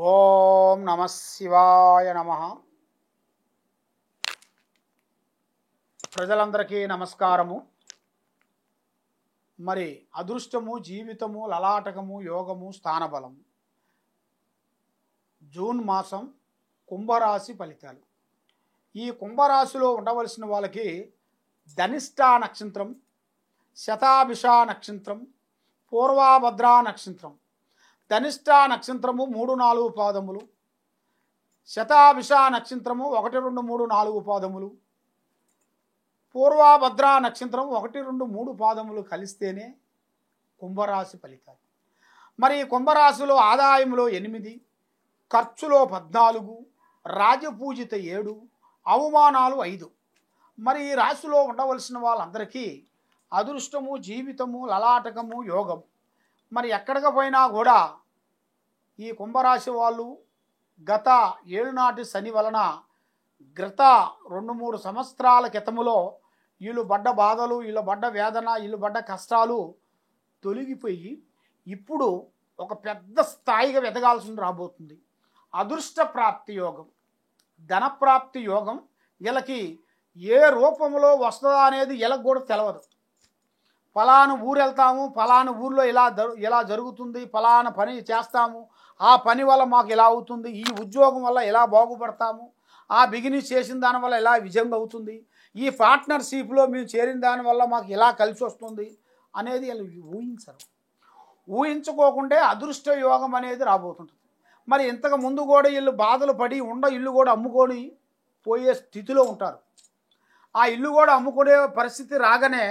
ఓం నమ శివాయ నమ. ప్రజలందరికీ నమస్కారము. మరి అదృష్టము, జీవితము, లలాటకము, యోగము, స్థానబలము, జూన్ మాసం కుంభరాశి ఫలితాలు. ఈ కుంభరాశిలో ఉండవలసిన వాళ్ళకి ధనిష్ట నక్షత్రం, శతాభిష నక్షత్రం, పూర్వభద్ర నక్షత్రం. ధనిష్ట నక్షత్రము 3-4 పాదములు, శతాభిష నక్షత్రము 1, 2, 3, 4 పాదములు, పూర్వభద్ర నక్షత్రం 1, 2, 3 పాదములు కలిస్తేనే కుంభరాశి ఫలితాలు. మరి కుంభరాశిలో ఆదాయంలో 8, ఖర్చులో 14, రాజపూజిత 7, అవమానాలు 5. మరి ఈ రాశిలో ఉండవలసిన వాళ్ళందరికీ అదృష్టము, జీవితము, లలాటకము, యోగం. మరి ఎక్కడికి పోయినా కూడా ఈ కుంభరాశి వాళ్ళు గత 7 నాటి శని వలన గత 2-3 సంవత్సరాల క్రితములో వీళ్ళు పడ్డ బాధలు, వీళ్ళు పడ్డ వేదన, వీళ్ళు పడ్డ కష్టాలు తొలగిపోయి ఇప్పుడు ఒక పెద్ద స్థాయిగా ఎదగాల్సి రాబోతుంది. అదృష్ట ప్రాప్తి యోగం, ధనప్రాప్తి యోగం వీళ్ళకి ఏ రూపంలో వస్తుందా అనేది వీళ్ళకి కూడా తెలియదు. ఫలానా ఊరు వెళ్తాము, ఫలానా ఊర్లో ఇలా జరుగుతుంది, ఫలానా పని చేస్తాము, ఆ పని వల్ల మాకు ఇలా అవుతుంది, ఈ ఉద్యోగం వల్ల ఎలా బాగుపడతాము, ఆ బిజినెస్ చేసిన దానివల్ల ఎలా విజయం అవుతుంది, ఈ పార్ట్నర్షిప్లో మేము చేరిన దానివల్ల మాకు ఎలా కలిసి వస్తుంది అనేది వీళ్ళు ఊహించరు. ఊహించుకోకుంటే అదృష్ట యోగం అనేది రాబోతుంటుంది. మరి ఇంతకు ముందు కూడా వీళ్ళు బాధలు పడి ఇల్లు కూడా అమ్ముకొని పోయే స్థితిలో ఉంటారు. ఆ ఇల్లు కూడా అమ్ముకునే పరిస్థితి రాగానే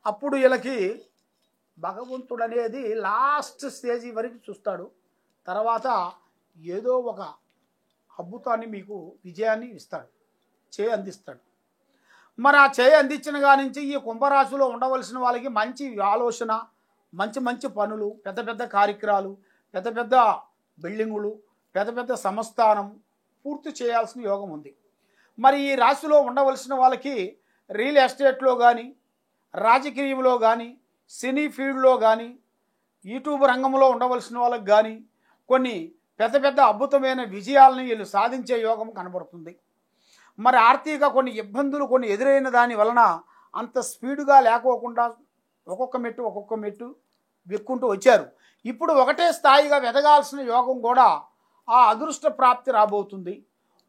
అప్పుడు వీళ్ళకి భగవంతుడు అనేది లాస్ట్ స్టేజీ వరకు చూస్తాడు. తర్వాత ఏదో ఒక అద్భుతాన్ని మీకు విజయాన్ని ఇస్తాడు, అందిస్తాడు. మరి ఆ అందించిన కాడి నుంచి ఈ కుంభరాశిలో ఉండవలసిన వాళ్ళకి మంచి ఆలోచన, మంచి పనులు, పెద్ద కార్యక్రమాలు, పెద్ద బిల్డింగులు, పెద్ద సంస్థానం పూర్తి చేయాల్సిన యోగం ఉంది. మరి ఈ రాశిలో ఉండవలసిన వాళ్ళకి రియల్ ఎస్టేట్లో కానీ, రాజకీయంలో కానీ, సినీ ఫీల్డ్లో కానీ, యూట్యూబ్ రంగంలో ఉండవలసిన వాళ్ళకి కానీ కొన్ని పెద్ద అద్భుతమైన విజయాలను వీళ్ళు సాధించే యోగం కనబడుతుంది. మరి ఆర్థిక కొన్ని ఇబ్బందులు ఎదురైన దాని వలన అంత స్పీడ్గా లేకోకుండా ఒక్కొక్క మెట్టు వెక్కుంటూ వచ్చారు. ఇప్పుడు ఒకటే స్థాయిగా ఎదగాల్సిన యోగం కూడా ఆ అదృష్ట ప్రాప్తి రాబోతుంది.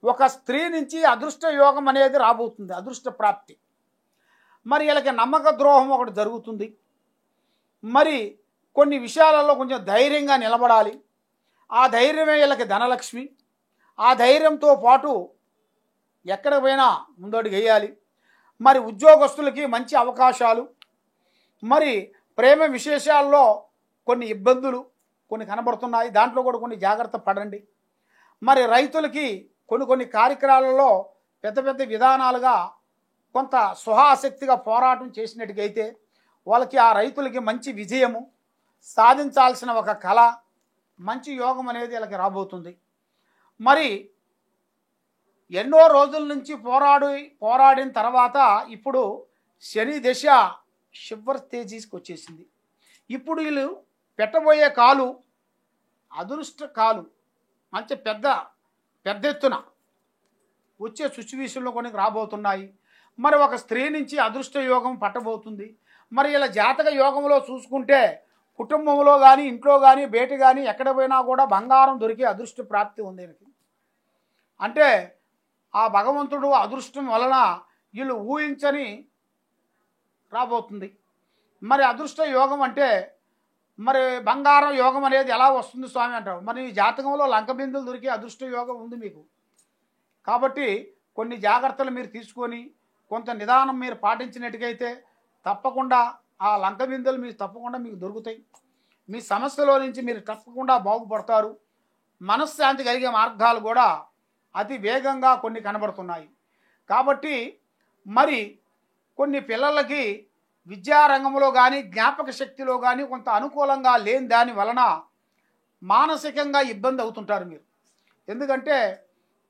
ఒక స్త్రీ నుంచి అదృష్ట యోగం అనేది రాబోతుంది, అదృష్ట ప్రాప్తి. మరి వీళ్ళకి నమ్మక ద్రోహం ఒకటి జరుగుతుంది. మరి కొన్ని విషయాలలో కొంచెం ధైర్యంగా నిలబడాలి. ఆ ధైర్యమే వీళ్ళకి ధనలక్ష్మి. ఆ ధైర్యంతో పాటు ఎక్కడ పోయినా ముందడుగు వేయాలి. మరి ఉద్యోగస్తులకి మంచి అవకాశాలు, మరి ప్రేమ విశేషాల్లో కొన్ని ఇబ్బందులు కనబడుతున్నాయి. దాంట్లో కూడా కొన్ని జాగ్రత్త పడండి. మరి రైతులకి కొన్ని కార్యక్రమాలలో పెద్ద విధానాలుగా కొంత స్వహాశక్తిగా పోరాటం చేసినట్టుగైతే వాళ్ళకి ఆ రైతులకి మంచి విజయము సాధించాల్సిన ఒక కళ, మంచి యోగం అనేది వీళ్ళకి రాబోతుంది. మరి ఎన్నో రోజుల నుంచి పోరాడిన తర్వాత ఇప్పుడు శని దశ శివర్ తేజీకి వచ్చేసింది. ఇప్పుడు వీళ్ళు పెట్టబోయే కాలు అదృష్ట కాలు, మంచి పెద్ద ఎత్తున వచ్చే సిచ్యువేషన్లో కొన్ని రాబోతున్నాయి. మరి ఒక స్త్రీ నుంచి అదృష్ట యోగం పట్టబోతుంది. మరి ఇలా జాతక యోగంలో చూసుకుంటే కుటుంబంలో కానీ, ఇంట్లో కానీ, బయట కానీ ఎక్కడ పోయినా కూడా బంగారం దొరికే అదృష్ట ప్రాప్తి ఉంది. అంటే ఆ భగవంతుడు అదృష్టం వలన వీళ్ళు ఊహించని రాబోతుంది. మరి అదృష్ట యోగం అంటే మరి బంగారం యోగం అనేది ఎలా వస్తుంది స్వామి అంటారు. మరి ఈ జాతకంలో లంక బిందులు దొరికే అదృష్ట యోగం ఉంది మీకు. కాబట్టి కొన్ని జాగ్రత్తలు మీరు తీసుకొని కొంత నిదానం మీరు పాటించినట్టుగైతే తప్పకుండా ఆ లంక బిందులు మీకు తప్పకుండా మీకు దొరుకుతాయి. మీ సమస్యలో నుంచి మీరు తప్పకుండా బాగుపడతారు. మనశ్శాంతి కలిగే మార్గాలు కూడా అతి వేగంగా కొన్ని కనబడుతున్నాయి. కాబట్టి మరి కొన్ని పిల్లలకి విద్యారంగంలో కానీ, జ్ఞాపక శక్తిలో కానీ కొంత అనుకూలంగా లేని దాని వలన మానసికంగా ఇబ్బంది అవుతుంటారు మీరు. ఎందుకంటే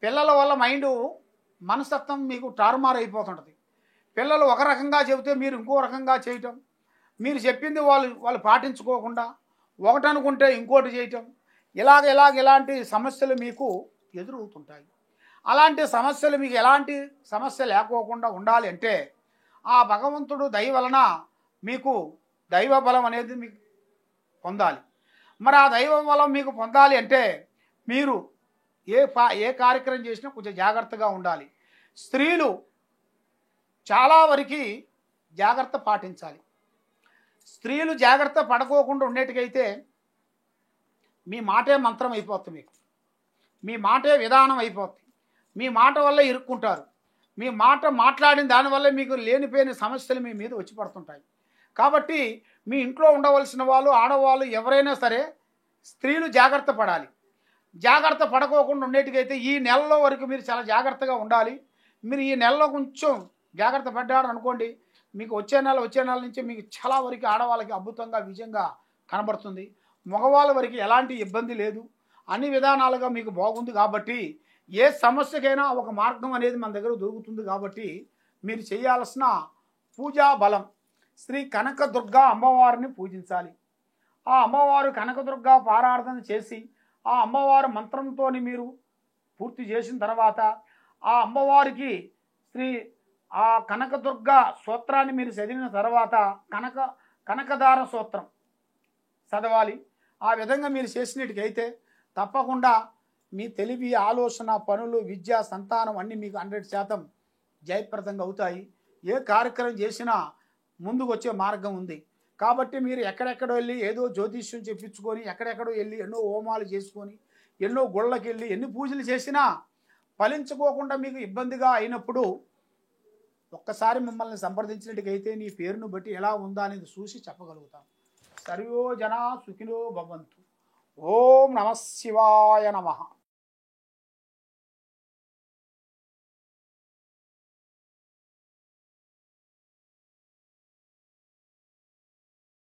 పిల్లల వల్ల మనస్తత్వం మీకు టారుమారు అయిపోతుంటుంది. పిల్లలు ఒక రకంగా చెబితే మీరు ఇంకో రకంగా చేయటం, మీరు చెప్పింది వాళ్ళు పాటించుకోకుండా ఒకటి అనుకుంటే ఇంకోటి చేయటం, ఇలాంటి సమస్యలు మీకు ఎదురవుతుంటాయి. అలాంటి సమస్యలు మీకు ఎలాంటి సమస్య లేకోకుండా ఉండాలి అంటే ఆ భగవంతుడు దయ వలన మీకు దైవ బలం అనేది మీకు పొందాలి. మరి ఆ దైవ బలం మీకు పొందాలి అంటే మీరు ఏ కార్యక్రమం చేసినా కొంచెం జాగ్రత్తగా ఉండాలి. స్త్రీలు చాలా వరకు జాగ్రత్త పాటించాలి. స్త్రీలు జాగ్రత్త పడుకోకుండా ఉండేటికైతే మీ మాటే మంత్రం అయిపోతుంది, మీకు మీ మాటే విధానం అయిపోతుంది. మీ మాట వల్ల ఇరుక్కుంటారు. మీ మాట మాట్లాడిన దానివల్ల మీకు లేనిపోయిన సమస్యలు మీ మీద వచ్చి పడుతుంటాయి. కాబట్టి మీ ఇంట్లో ఉండవలసిన వాళ్ళు, ఆడవాళ్ళు ఎవరైనా సరే స్త్రీలు జాగ్రత్త పడాలి. జాగ్రత్త పడుకోకుండా ఉండేటికైతే ఈ నెలలో వరకు మీరు చాలా జాగ్రత్తగా ఉండాలి. మీరు ఈ నెలలో కొంచెం జాగ్రత్త పడ్డారు అనుకోండి, మీకు వచ్చే నెల నుంచి మీకు చాలా వరకు ఆడవాళ్ళకి అద్భుతంగా విజయంగా కనబడుతుంది. మగవాళ్ళ వరకు ఎలాంటి ఇబ్బంది లేదు, అన్ని విధానాలుగా మీకు బాగుంది. కాబట్టి ఏ సమస్యకైనా ఒక మార్గం అనేది మన దగ్గర దొరుకుతుంది. కాబట్టి మీరు చేయాల్సిన పూజా బలం శ్రీ కనకదుర్గా అమ్మవారిని పూజించాలి. ఆ అమ్మవారు కనకదుర్గా పారార్థన చేసి ఆ అమ్మవారి మంత్రంతో మీరు పూర్తి చేసిన తర్వాత ఆ అమ్మవారికి ఆ కనకదుర్గా స్తోత్రాన్ని మీరు చదివిన తర్వాత కనకదార స్తోత్రం చదవాలి. ఆ విధంగా మీరు చేసినట్టుకైతే తప్పకుండా మీ తెలివి, ఆలోచన, పనులు, విద్య, సంతానం అన్నీ మీకు 100% జయప్రదంగా అవుతాయి. ఏ కార్యక్రమం చేసినా ముందుకు వచ్చే మార్గం ఉంది. కాబట్టి మీరు ఎక్కడెక్కడో వెళ్ళి ఏదో జ్యోతిష్యం చెప్పించుకొని ఎక్కడెక్కడో వెళ్ళి ఎన్నో హోమాలు చేసుకొని ఎన్నో గుళ్ళకి వెళ్ళి ఎన్ని పూజలు చేసినా ఫలించుకోకుండా మీకు ఇబ్బందిగా అయినప్పుడు ఒక్కసారి మమ్మల్ని సంప్రదించినట్టుకైతే నీ పేరును బట్టి ఎలా ఉందా అనేది చూసి చెప్పగలుగుతాం. సర్వో జనా సుఖినో భవంతు. ఓం నమః శివాయ నమః.